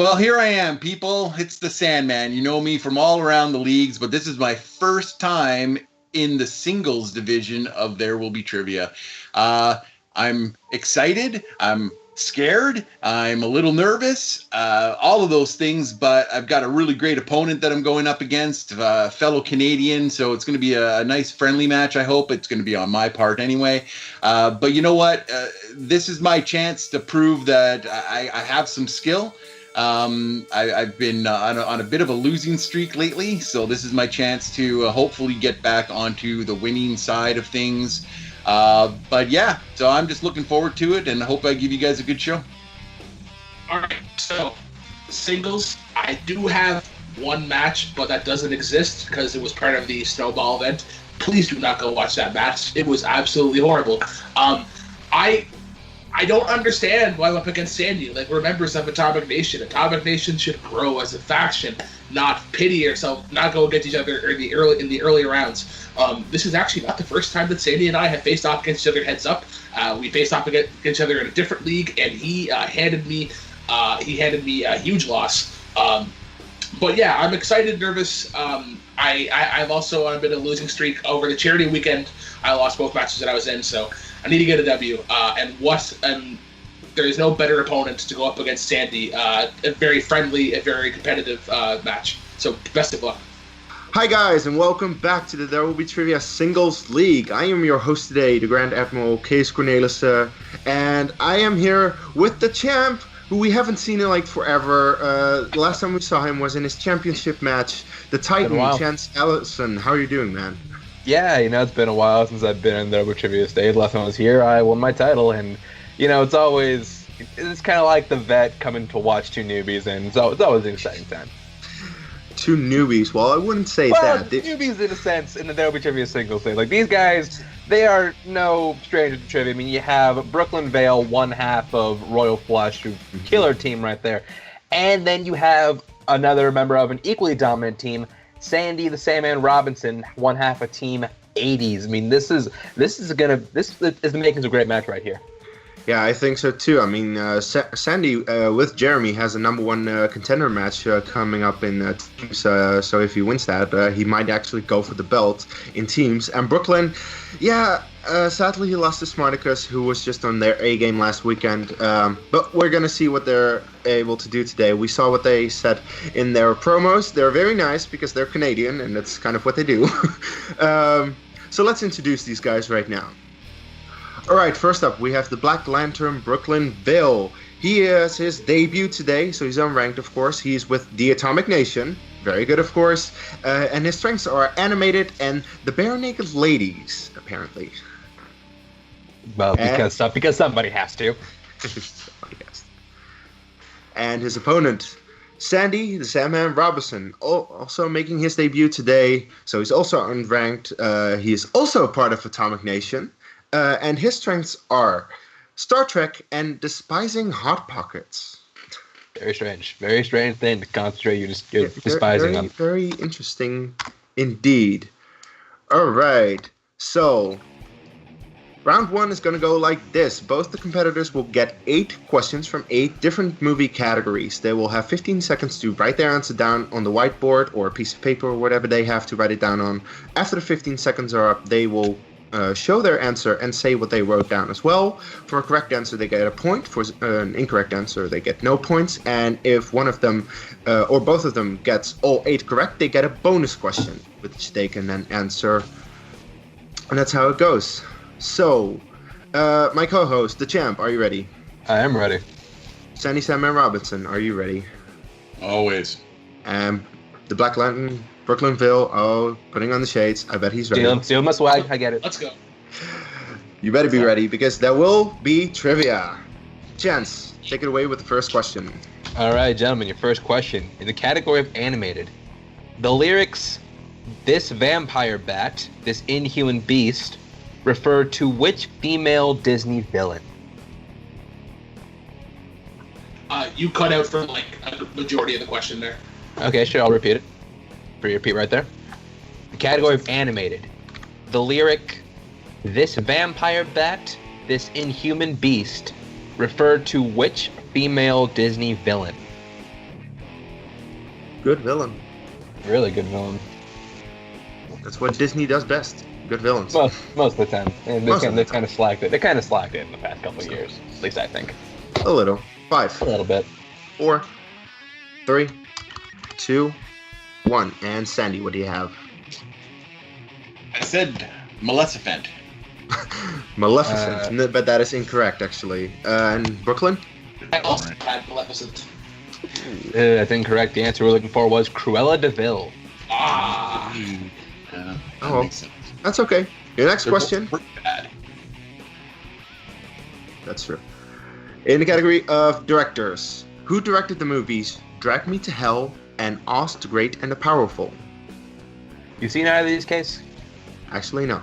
Well, here I am, people. It's the Sandman. You know me from all around the leagues, but this is my first time in the singles division of There Will Be Trivia. I'm excited. I'm scared. I'm a little nervous. All of those things, but I've got a really great opponent that I'm going up against, fellow Canadian. So it's going to be a nice, friendly match. I hope it's going to be on my part anyway. But you know what? This is my chance to prove that I have some skill. I've been on a bit of a losing streak lately, so this is my chance to hopefully get back onto the winning side of things. But yeah, so I'm just looking forward to it, and I hope I give you guys a good show. All right, so singles, I do have one match, but that doesn't exist because it was part of the Snowball event. Please do not go watch that match. It was absolutely horrible. I don't understand why I'm up against Sandy. Like, we're members of Atomic Nation. Atomic Nation should grow as a faction, not pity yourself, not go against each other in the early rounds. This is actually not the first time that Sandy and I have faced off against each other heads up. We faced off against each other in a different league, and he handed me a huge loss. But yeah, I'm excited, nervous. I've also on a bit of a losing streak over the charity weekend. I lost both matches that I was in, so I need to get a W. And there is no better opponent to go up against Sandy. A very friendly, a very competitive match. So best of luck. Hi guys, and welcome back to the There Will Be Trivia Singles League. I am your host today, the Grand Admiral Kees, Cornelisse, and I am here with the champ, who we haven't seen in like forever. The last time we saw him was in his championship match, the Titan, Chance Ellison. How are you doing, man? Yeah, it's been a while since I've been in There Will Be Trivia stage. Last time I was here, I won my title, and it's kind of like the vet coming to watch two newbies, and so it's always an exciting time. Two newbies? Well, I wouldn't say that. Newbies in a sense in the There Will Be Trivia singles thing. Like, these guys, they are no strangers to trivia. I mean, you have Brooklyn Vail, one half of Royal Flush, killer team right there, and then you have another member of an equally dominant team, Sandy the Sandman Robinson, one half of Team 80s. I mean, this is the makings of a great match right here. Yeah, I think so too. I mean, Sandy with Jeremy has a number one contender match coming up in teams. So if he wins that, he might actually go for the belt in teams. And Brooklyn, sadly he lost to Smarticus, who was just on their A game last weekend. But we're gonna see what they're able to do today. We saw what they said in their promos. They're very nice because they're Canadian, and that's kind of what they do. So let's introduce these guys right now. Alright, first up, we have the Black Lantern Brooklyn Vail. He has his debut today, so he's unranked, of course. He's with the Atomic Nation. Very good, of course. And his strengths are animated and the bare naked ladies, apparently. Well, because somebody has to. And his opponent, Sandy the Sandman Robinson, also making his debut today. So he's also unranked. He is also a part of Atomic Nation. And his strengths are Star Trek and despising Hot Pockets. Very strange thing to concentrate. You're despising them. Very interesting indeed. All right, so round one is going to go like this. Both the competitors will get 8 questions from 8 different movie categories. They will have 15 seconds to write their answer down on the whiteboard or a piece of paper or whatever they have to write it down on. After the 15 seconds are up, they will show their answer and say what they wrote down as well. For a correct answer, they get a point. For an incorrect answer, they get no points. And if one of them or both of them gets all 8 correct, they get a bonus question, which they can then answer. And that's how it goes. So, my co-host, the champ, are you ready? I am ready. Sandy Sandman Robinson, are you ready? Always. The Black Lantern Brooklyn Vail, putting on the shades. I bet he's ready. Steal my swag. I get it. Let's go. You better be ready because there will be trivia. Chance, take it away with the first question. All right, gentlemen, your first question. In the category of animated, the lyrics, "This vampire bat, this inhuman beast," refer to which female Disney villain? You cut out for like a majority of the question there. Okay, sure, I'll repeat it. Repeat right there. The category of animated. The lyric, "This vampire bat, this inhuman beast," referred to which female Disney villain? Good villain. Really good villain. That's what Disney does best. Good villains. Most of the time. And Most of the they kind of slacked it. They kind of slacked it in the past couple of years. At least I think. A little. 5. A little bit. 4, 3, 2, 1. And Sandy, what do you have? I said Maleficent. Maleficent, but that is incorrect, actually. And Brooklyn? I also had Maleficent. That's incorrect. The answer we're looking for was Cruella de Vil. Ah. That Oh, makes sense. that's okay. Your next They're question. both pretty bad. That's true. In the category of directors, who directed the movies Drag Me to Hell and Oz the Great and the Powerful? You seen either of these, Case? Actually, no.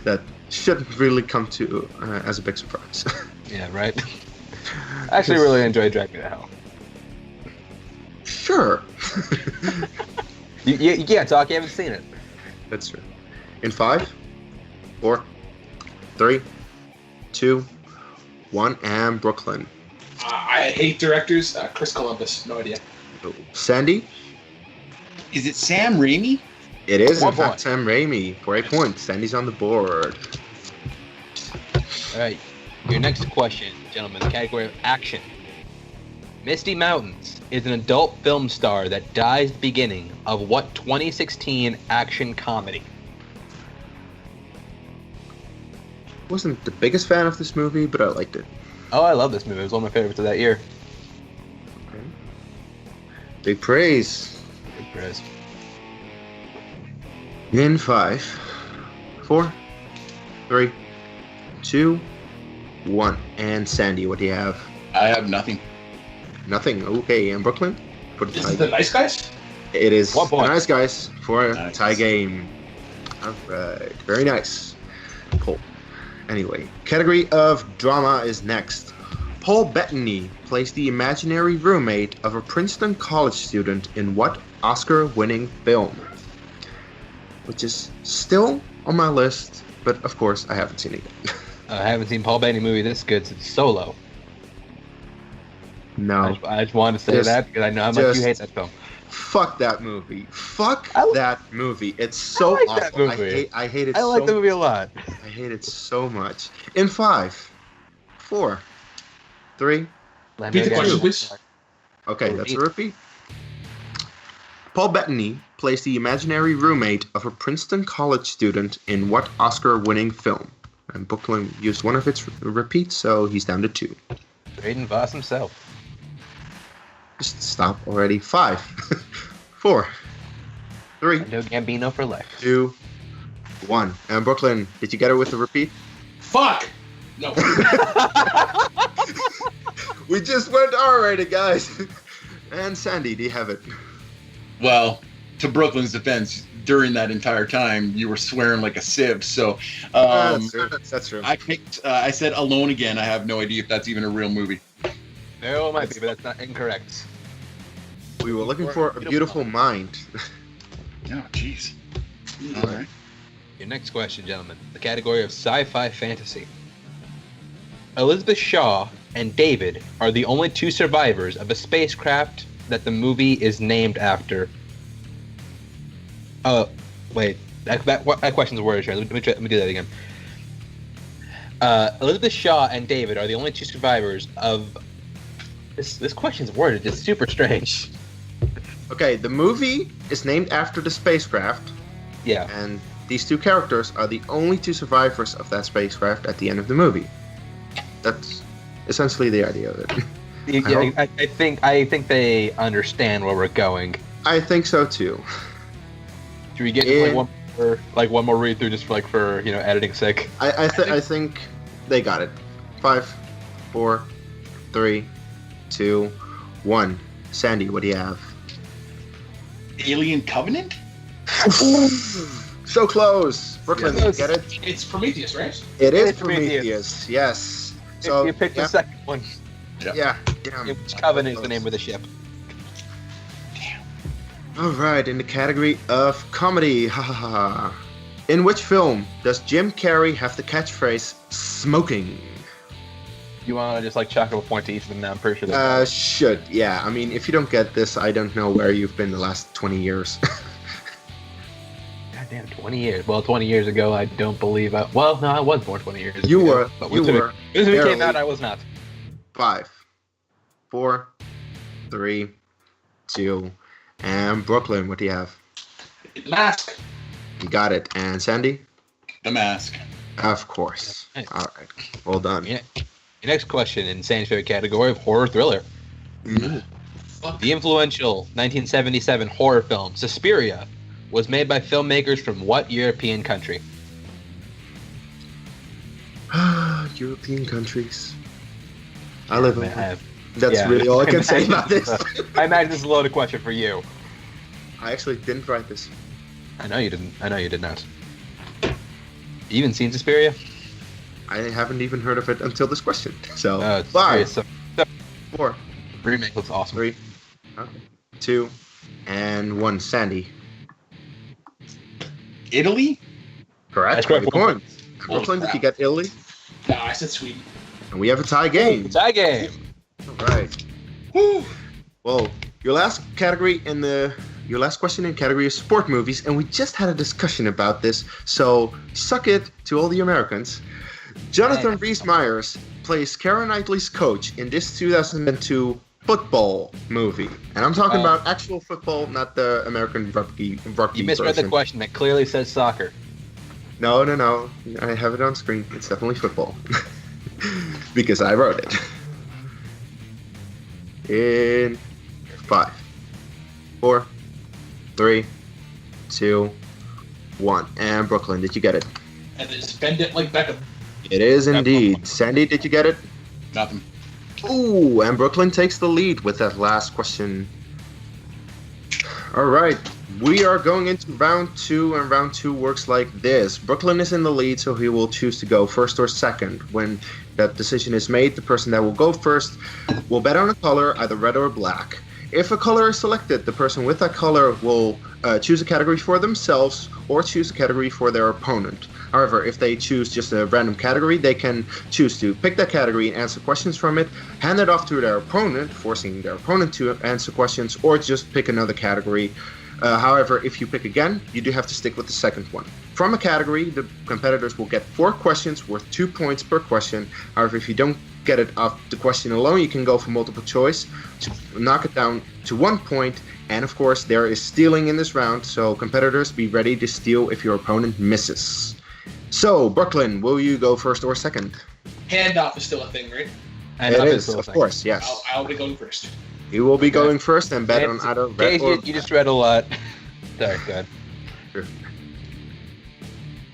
That shouldn't really come to as a big surprise. Yeah, right. I actually really enjoyed Drag Me to Hell. Sure. You can't talk. You haven't seen it. That's true. In 5, 4, 3, 2, 1, and Brooklyn. I hate directors. Chris Columbus. No idea. Sandy? Is it Sam Raimi? It is, 1 in fact, point. Sam Raimi for 8 points. Sandy's on the board. All right. Your next question, gentlemen, the category of action. Misty Mountains is an adult film star that dies at the beginning of what 2016 action comedy? Wasn't the biggest fan of this movie, but I liked it. Oh, I love this movie. It was one of my favorites of that year. Okay. Big praise. Big praise. In 5, 4, 3, 2, 1. And Sandy, what do you have? I have nothing. Nothing. Okay, and Brooklyn? For the This tie is the game. nice guys. It is 1 point. nice, guys, for a Nice. tie game. Alright, very nice. Cool. Anyway, category of drama is next. Paul Bettany plays the imaginary roommate of a Princeton college student in what Oscar-winning film? Which is still on my list, but of course I haven't seen it yet. I haven't seen Paul Bettany movie this good since Solo. No. I just wanted to say Just- that because I know how much you just- hate that film. Fuck that movie. Fuck I- that movie. It's so like awful. that movie. I hate it I like so the movie a lot. I hate it so much. In 5, 4, 3. Repeat the question, please. Okay, Oh, that's repeat. a repeat. Paul Bettany plays the imaginary roommate of a Princeton college student in what Oscar-winning film? And Brooklyn used one of its repeats, so he's down to 2. Braden Voss himself. Just stop already. 5, 4, 3, No Gambino for life. 2, 1. And Brooklyn, did you get it with the repeat? Fuck. No. We just went R-rated, guys. And Sandy, do you have it? Well, to Brooklyn's defense, during that entire time, you were swearing like a sieve. So That's true. I picked. I said Alone Again. I have no idea if that's even a real movie. No, it might be, but that's not incorrect. We were looking for a beautiful mind. Oh, jeez. All right. Your next question, gentlemen. The category of sci-fi fantasy. Elizabeth Shaw and David are the only 2 survivors of a spacecraft that the movie is named after. Oh, wait. That question's worded here. Let me do that again. Elizabeth Shaw and David are the only 2 survivors of... This question's worded just super strange. Okay, the movie is named after the spacecraft, Yeah. and these 2 characters are the only 2 survivors of that spacecraft at the end of the movie. That's essentially the idea of it. Yeah, I think they understand where we're going. I think so too. Should we get one more read through just for editing sake? I think they got it. 5, 4, 3, 2, 1. Sandy, what do you have? Alien Covenant? So close. Brooklyn, Yes. you get it? It's Prometheus, right? It is It's Prometheus. Prometheus. Yes. So you picked yeah, the second one. Yeah. Damn. Which Covenant is the name of the ship? All right, in the category of comedy, ha ha ha. In which film does Jim Carrey have the catchphrase "smoking"? You want to just like chuck up a point to each of them now? I'm pretty sure. Should, yeah. I mean, if you don't get this, I don't know where you've been the last 20 years. Goddamn, 20 years. Well, 20 years ago, I don't believe I... Well, no, I was born 20 years ago. You were. But You were. When it came out, I was not. 5, 4, 3, 2, and Brooklyn, what do you have? Mask. You got it. And Sandy? The Mask. Of course. Nice. All right. Well done. Yeah. Your next question in Sandy's favorite category of horror thriller. Fuck. The influential 1977 horror film Suspiria was made by filmmakers from what European country? European countries. I live in I have- That's yeah, really all I can say imagine- about this. I imagine this is a loaded question for you. I actually didn't write this. I know you didn't. I know you did not. You even seen Suspiria? I haven't even heard of it until this question. So, It's 5, so 4, remake looks awesome. 3, 2, and 1. Sandy. Italy? Correct. That's correct. 20 points. Holy Brooklyn, did crap. you get Italy? No, I said Sweden. And we have a tie game. Tie game. All right. Woo. Well, your last question in category is sport movies, and we just had a discussion about this. So suck it to all the Americans. Jonathan Rhys-Meyers plays Keira Knightley's coach in this 2002 football movie, and I'm talking about actual football, not the American rugby You misread version. the question. That clearly says soccer. No. I have it on screen. It's definitely football. Because I wrote it. In 5, 4, 3, 2, 1. And Brooklyn, did you get it? And then just bend it like Beckham. It is indeed. Sandy, did you get it? Nothing. Ooh, and Brooklyn takes the lead with that last question. All right, we are going into round 2, and round 2 works like this. Brooklyn is in the lead, so he will choose to go first or second. When that decision is made, the person that will go first will bet on a color, either red or black. If a color is selected, the person with that color will choose a category for themselves or choose a category for their opponent. However, if they choose just a random category, they can choose to pick that category and answer questions from it, hand it off to their opponent, forcing their opponent to answer questions, or just pick another category. However, if you pick again, you do have to stick with the second one. From a category, the competitors will get 4 questions worth 2 points per question. However, if you don't get it off the question alone, you can go for multiple choice to knock it down to 1 point. And of course, there is stealing in this round, so competitors, be ready to steal if your opponent misses. So, Brooklyn, will you go first or second? Handoff is still a thing, right? And It I'm is, still of saying. course, yes. I'll be going first. You will be Okay. going first and bet on It's- either red Kees, or you just read a lot. Sorry, go ahead.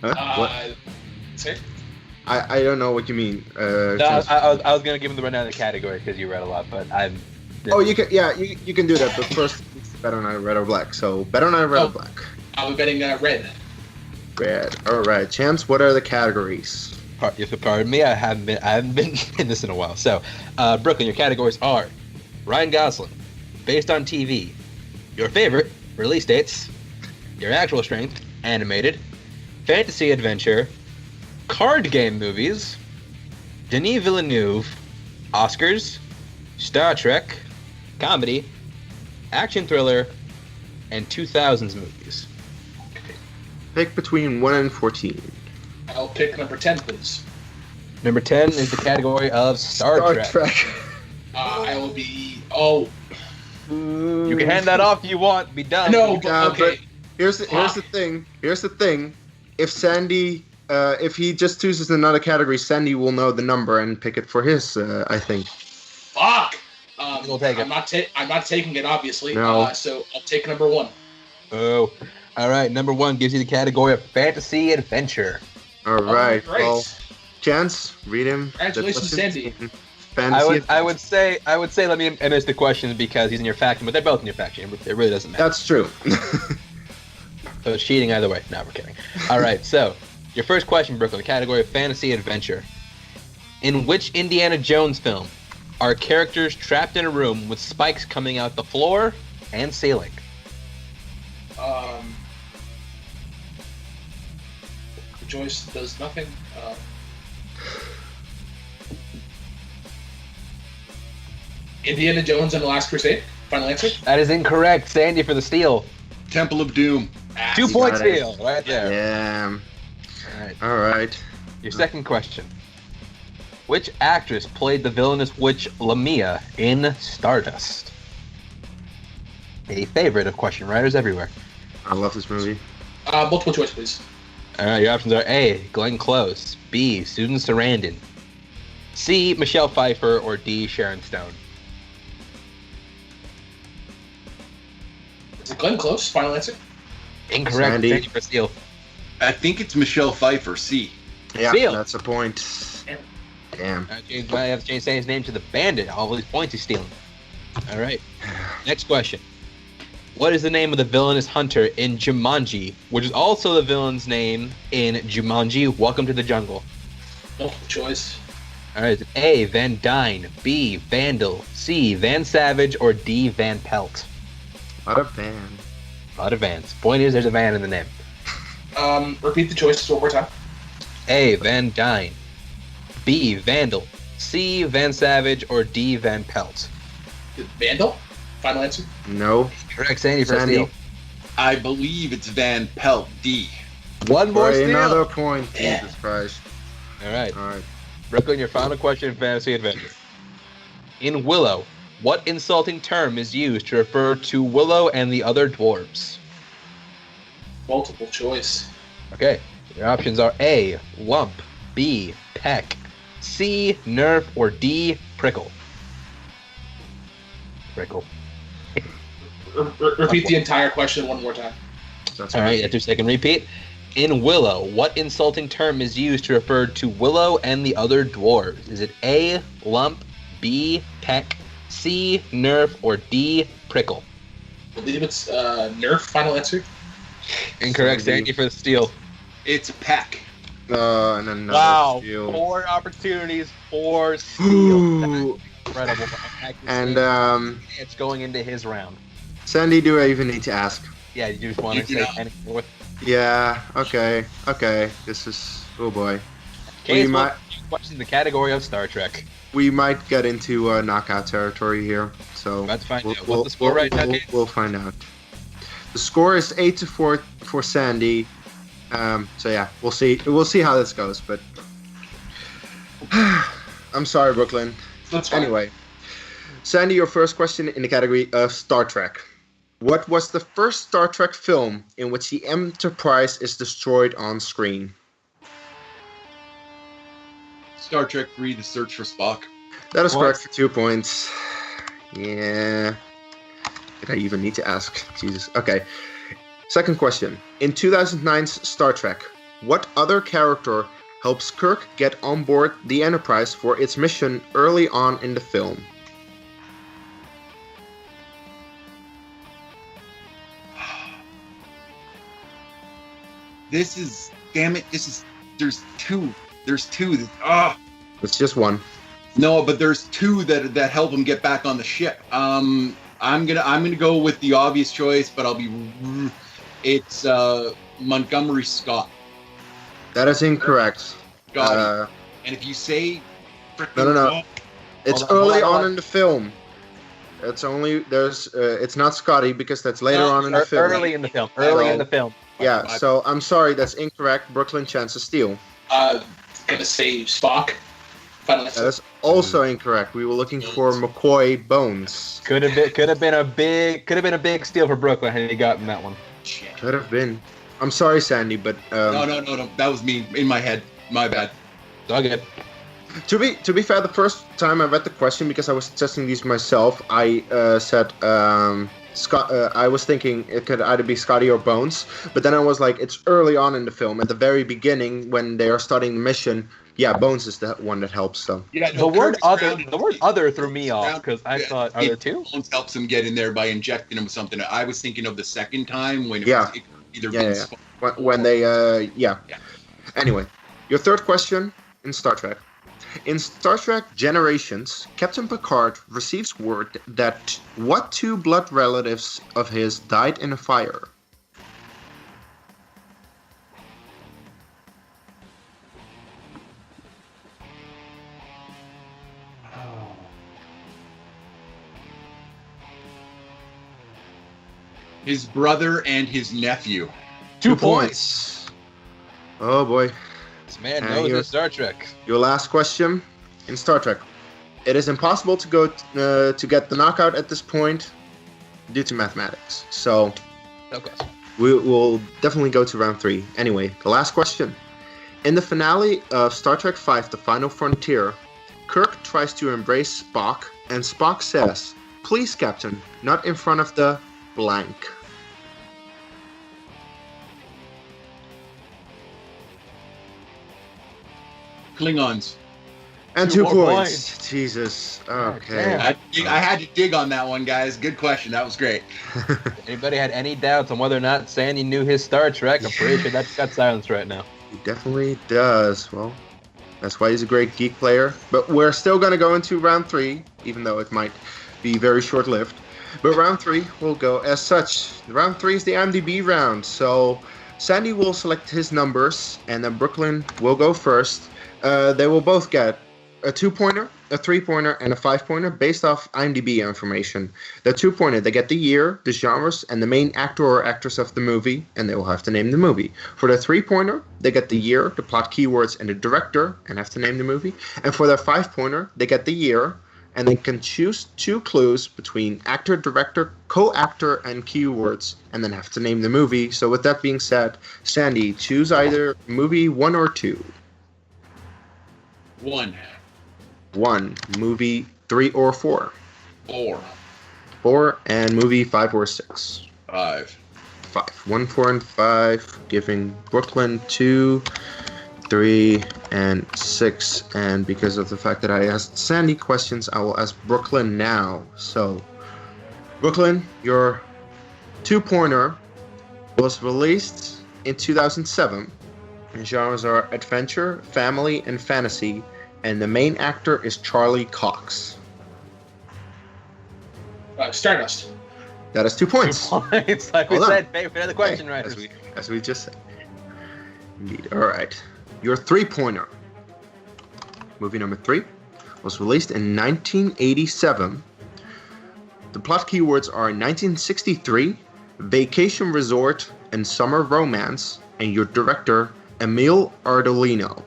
Huh? What? Sorry? I don't know what you mean. No, James. I was gonna give him the rundown of the category because you read a lot, but I'm. Oh, you can, yeah, you can do that, but first bet on either red or black. So bet on either red or black. I'll be betting red. Red. All right, Chance. What are the categories? You have to pardon me. I haven't been in this in a while. So, Brooklyn, your categories are Ryan Gosling, based on TV, your favorite, release dates, your actual strength, animated, fantasy adventure, card game movies, Denis Villeneuve, Oscars, Star Trek, comedy, action thriller, and 2000s movies. Pick between 1 and 14. I'll pick number 10, please. Number 10 is the category of Star Trek. I will be. Oh, You can hand that off if you want. Be done. no, but Yeah, okay. Here's the thing. Here's the thing. If Sandy, if he just chooses another category, Sandy will know the number and pick it for his. I think. Fuck. We'll take it. I'm not taking it, obviously. No. So I'll take number 1. Oh. All right. Number 1 gives you the category of fantasy adventure. All right. Great. Well, Chance, read him. the Congratulations, questions. Sandy. Fantasy. I would say let me answer the question because he's in your faction, but they're both in your faction. It really doesn't matter. That's true. So it's cheating either way. No, we're kidding. All right. So your first question, Brooklyn, the category of fantasy adventure. In which Indiana Jones film are characters trapped in a room with spikes coming out the floor and ceiling? Joyce does nothing. Indiana Jones and the Last Crusade. Final answer. That is incorrect. Sandy for the steal. Temple of Doom. 2 point got it. steal right there. Yeah. All right. All right. Your second question. Which actress played the villainous witch Lamia in Stardust? A favorite of question writers everywhere. I love this movie. Multiple choice, please. All right, your options are A. Glenn Close, B. Susan Sarandon, C. Michelle Pfeiffer, or D. Sharon Stone. Is it Glenn Close? Final answer. Incorrect. Sandy. Sandy for steal. I think it's Michelle Pfeiffer. C. Yeah, Steal. that's a point. Damn. James might have to change Sandy's name to the Bandit. All these points he's stealing. All right. Next question. What is the name of the villainous hunter in Jumanji, which is also the villain's name in Jumanji: Welcome to the Jungle? Multiple choice. All right. Is it A. Van Dyne, B. Vandal, C. Van Savage, or D. Van Pelt? What a van. A lot of vans. Point is, there's a van in the name. Repeat the choices one more time. A. Van Dyne, B. Vandal, C. Van Savage, or D. Van Pelt? Vandal? Final answer. No. Correct, Sandy for Sandy. steal. I believe it's Van Pelt. D. One more For steal. another point. Yeah. Jesus Christ. All right. All right. Brooklyn, your final question in Fantasy Adventure. In Willow, what insulting term is used to refer to Willow and the other dwarves? Multiple choice. Okay, your options are A. Lump, B. Peck, C. Nerf, or D. Prickle. Prickle. Repeat the entire question one more time. That's All right, that's your second repeat. In Willow, what insulting term is used to refer to Willow and the other dwarves? Is it A. Lump, B. Peck, C. Nerf, or D. Prickle? I believe it's Nerf. Final answer. Incorrect, Sandy. Sandy for the steal. It's Peck. And another Wow, steal. 4 opportunities, 4 steals. Ooh. Incredible. And It's going into his round. Sandy, do I even need to ask? Yeah, you just want to Yeah. say anything more? Yeah. Okay. This is. Oh boy. Case We might- question in the category of Star Trek. We might get into knockout territory here. So Let's find out. What's the score right now, Kees? we'll find out. The score is 8-4 for Sandy. So yeah, we'll see. We'll see how this goes. But I'm sorry, Brooklyn. That's fine. Anyway, Sandy, your first question in the category of Star Trek. What was the first Star Trek film in which the Enterprise is destroyed on screen? Star Trek 3: The Search for Spock. That is What? correct for 2 points. Yeah. Did I even need to ask? Jesus. Okay. Second question. In 2009's Star Trek, what other character helps Kirk get on board the Enterprise for its mission early on in the film? This is, damn it, there's two. There's two. Ah. It's just one. No, but there's two that help him get back on the ship. I'm gonna go with the obvious choice, but it's Montgomery Scott. That is incorrect. Scotty. And if you say No. It's Hold on, early hold on on. in the film. It's not Scotty because that's later on in the film. Early in the film. Early in the film. Yeah, so I'm sorry, that's incorrect. Brooklyn, chance to steal. Gonna say Spock. Final answer. That is also incorrect. We were looking for McCoy Bones. Could have been a big steal for Brooklyn had he gotten that one. Shit. Could have been. I'm sorry, Sandy, but No. That was me in my head. My bad. It's all good. to be fair, the first time I read the question because I was testing these myself, I said Scott. I was thinking it could either be Scotty or Bones, but then I was like, it's early on in the film, at the very beginning when they are starting the mission. Yeah, Bones is the one that helps them. Yeah, The word other threw me off because I thought, are there two? Bones helps him get in there by injecting him with something. I was thinking of the second time when it Yeah. was either Yeah, been yeah. When they Yeah. Anyway, your third question in Star Trek. In Star Trek Generations, Captain Picard receives word that what two blood relatives of his died in a fire? His brother and his nephew. 2 points. Oh boy. This man knows his Star Trek. Your last question in Star Trek. It is impossible to go to get the knockout at this point due to mathematics. So we will definitely go to round 3. Anyway, the last question. In the finale of Star Trek V, The Final Frontier, Kirk tries to embrace Spock, and Spock says, "Please, Captain, not in front of the blank." Klingons. And 2 2 more points. Jesus. Okay. I had to dig on that one, guys. Good question. That was great. Anybody had any doubts on whether or not Sandy knew his Star Trek? I'm pretty sure that's got silence right now. He definitely does. Well, that's why he's a great geek player. But we're still going to go into round 3, even though it might be very short-lived. But round 3 will go as such. Round 3 is the IMDb round. So Sandy will select his numbers, and then Brooklyn will go first. They will both get a 2-pointer, a 3-pointer, and a 5-pointer based off IMDb information. The 2-pointer, they get the year, the genres, and the main actor or actress of the movie, and they will have to name the movie. For the 3-pointer, they get the year, the plot keywords, and the director, and have to name the movie. And for their 5-pointer, they get the year, and they can choose 2 clues between actor, director, co-actor, and keywords, and then have to name the movie. So with that being said, Sandy, choose either movie 1 or 2. 1. 1. Movie 3 or 4. 4. 4. And movie 5 or 6. 5. 5. 1, 4, and 5. Giving Brooklyn 2, 3, and 6. And because of the fact that I asked Sandy questions, I will ask Brooklyn now. So, Brooklyn, your 2-pointer was released in 2007. And genres are adventure, family, and fantasy. And the main actor is Charlie Cox. Stardust. That is 2 points. 2 points. Like we said, pay for the question writers. As we just said. Indeed. All right. Your 3-pointer. Movie number 3 was released in 1987. The plot keywords are 1963, vacation resort, and summer romance. And your director, Emile Ardolino.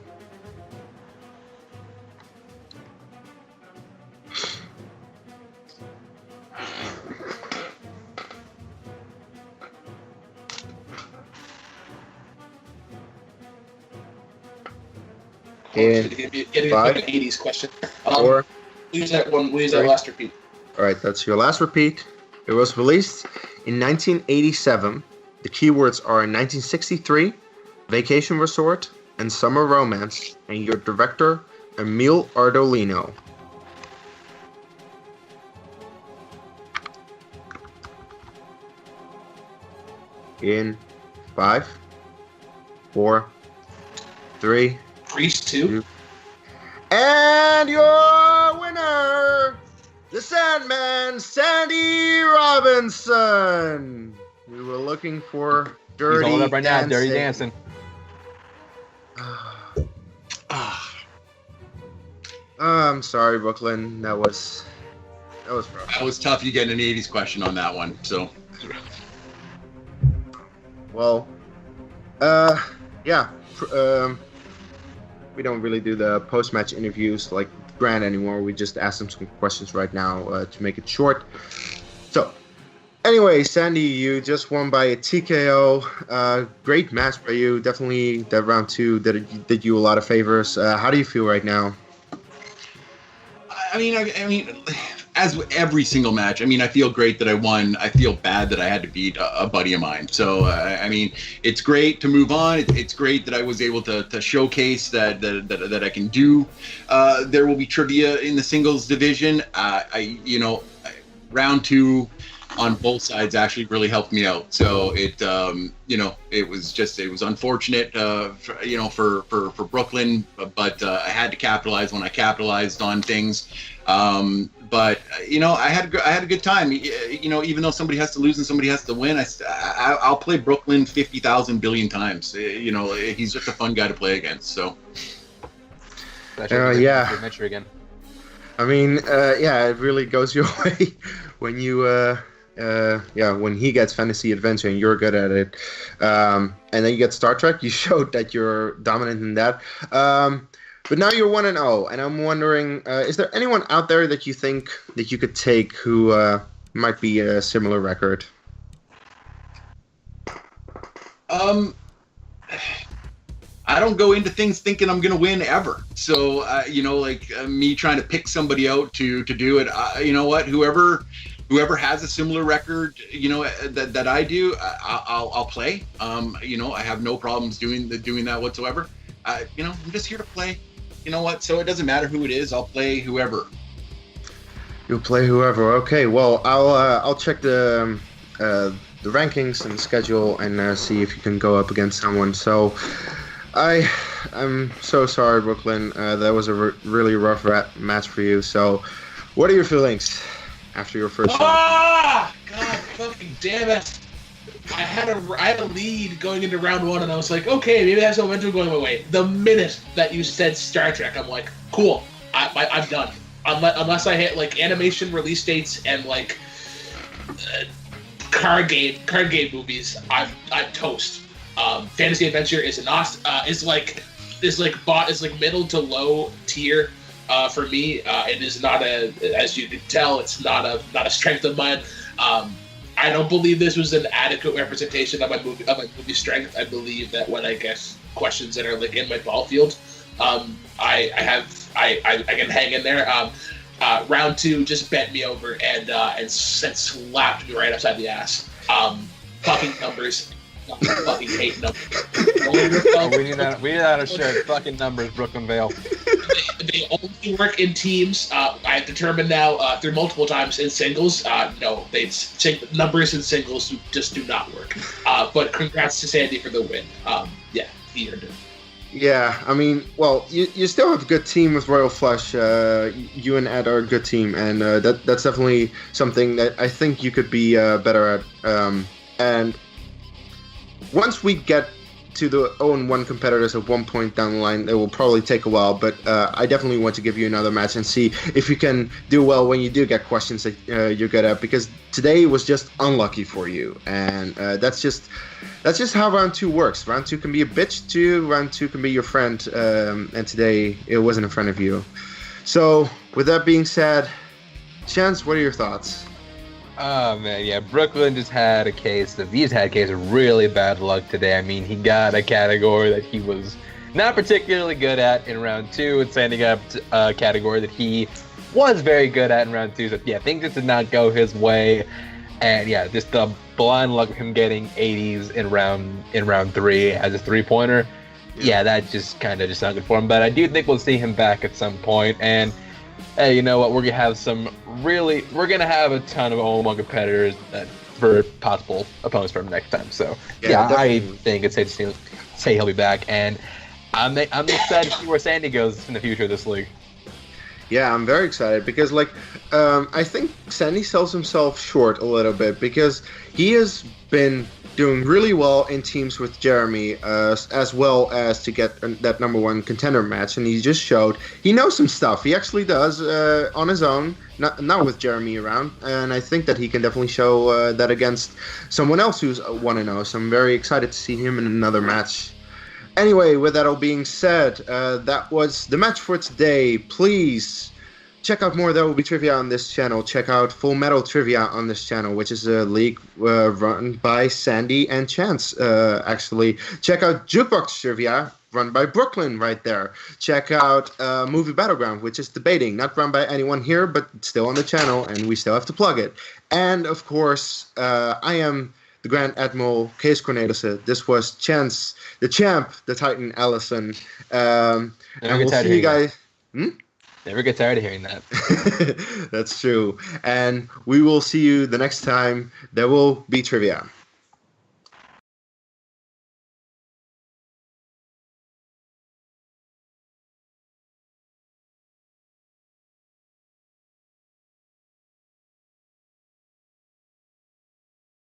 Getting 5, an 80s question. 4. Use that one. Use that last repeat. All right, that's your last repeat. It was released in 1987. The keywords are 1963, vacation resort, and summer romance. And your director, Emile Ardolino. In 5, 4, 3, Priest 2. And your winner, the Sandman, Sandy Robinson. We were looking for Dirty He's holding up right Dancing. now, Dirty Dancing. I'm sorry, Brooklyn. That was rough. That was tough. You get an 80s question on that one. So, Well, yeah. We don't really do the post-match interviews like Grant anymore. We just ask them some questions right now to make it short. So, anyway, Sandy, you just won by a TKO. Great match by you. Definitely that round 2 did you a lot of favors. How do you feel right now? I mean, as with every single match, I mean, I feel great that I won. I feel bad that I had to beat a buddy of mine. So, I mean, it's great to move on. It's great that I was able to showcase that I can do. There will be trivia in the singles division. Round 2 on both sides actually really helped me out. So it was unfortunate, for Brooklyn, but I had to capitalize when I capitalized on things. But I had a good time. Even though somebody has to lose and somebody has to win, I'll play Brooklyn 50,000 billion times. He's just a fun guy to play against. So. Yeah. Adventure again. I mean, it really goes your way when you when he gets fantasy adventure and you're good at it, and then you get Star Trek, you showed that you're dominant in that. But now you're 1-0, and I'm wondering, is there anyone out there that you think that you could take who might be a similar record? I don't go into things thinking I'm going to win ever. So, me trying to pick somebody out to do it, you know what, whoever has a similar record, that I do, I'll play. I have no problems doing that whatsoever. I'm just here to play. You know what? So it doesn't matter who it is. I'll play whoever. You'll play whoever. Okay. Well, I'll check the rankings and the schedule and see if you can go up against someone. So, I'm so sorry, Brooklyn. That was a really rough match for you. So, what are your feelings after your first? God fucking damn it! I had a lead going into round one, and I was like, okay, maybe I have some momentum going my way. The minute that you said Star Trek, I'm like, cool, I'm done. Unless I hit like animation release dates and like card game movies, I'm toast. Fantasy adventure is is middle to low tier for me. It is not as you can tell, it's not a strength of mine. I don't believe this was an adequate representation of my movie strength. I believe that when I guess questions that are like in my ball field, I can hang in there. Round two just bent me over and slapped me right upside the ass. Fucking numbers. I fucking hate numbers. We need that a shirt. Fucking numbers, Brooklyn Vail. They only work in teams. I've determined now through multiple times in singles. No, numbers in singles just do not work. But congrats to Sandy for the win. He earned it. Yeah, I mean, well, you still have a good team with Royal Flush. You and Ed are a good team, and that's definitely something that I think you could be better at. And once we get to the 0-1 competitors at one point down the line, it will probably take a while, but I definitely want to give you another match and see if you can do well when you do get questions that you're good at, because today was just unlucky for you, and that's just how round two works. Round two can be a bitch to you, round two can be your friend, and today it wasn't in front of you. So, with that being said, Chance, what are your thoughts? Oh man, yeah, Brooklyn just had a case of really bad luck today. I mean, he got a category that he was not particularly good at in round two, and Sandy got a category that he was very good at in round two. So yeah, things just did not go his way, and yeah, just the blind luck of him getting 80s in round three as a 3-pointer. Yeah, that just kind of not good for him. But I do think we'll see him back at some point, and hey, you know what? We're gonna have a ton of 0-1 competitors for possible opponents for him next time. So yeah, I think it's safe to say he'll be back, and I'm excited to see where Sandy goes in the future of this league. Yeah, I'm very excited because I think Sandy sells himself short a little bit because he has been doing really well in teams with Jeremy, as well as to get that number one contender match, and he just showed he knows some stuff. He actually does on his own, not with Jeremy around, and I think that he can definitely show that against someone else who's 1-0. So I'm very excited to see him in another match. Anyway, with that all being said, that was the match for today. Please check out more There Will Be Trivia on this channel. Check out Full Metal Trivia on this channel, which is a league run by Sandy and Chance, actually. Check out Jukebox Trivia, run by Brooklyn right there. Check out Movie Battleground, which is debating, not run by anyone here, but still on the channel, and we still have to plug it. And, of course, I am the Grand Admiral, Kees Cornelisse. This was Chance, the champ, the Titan Allison. And we'll see you guys... Never get tired of hearing that. That's true. And we will see you the next time. There will be trivia.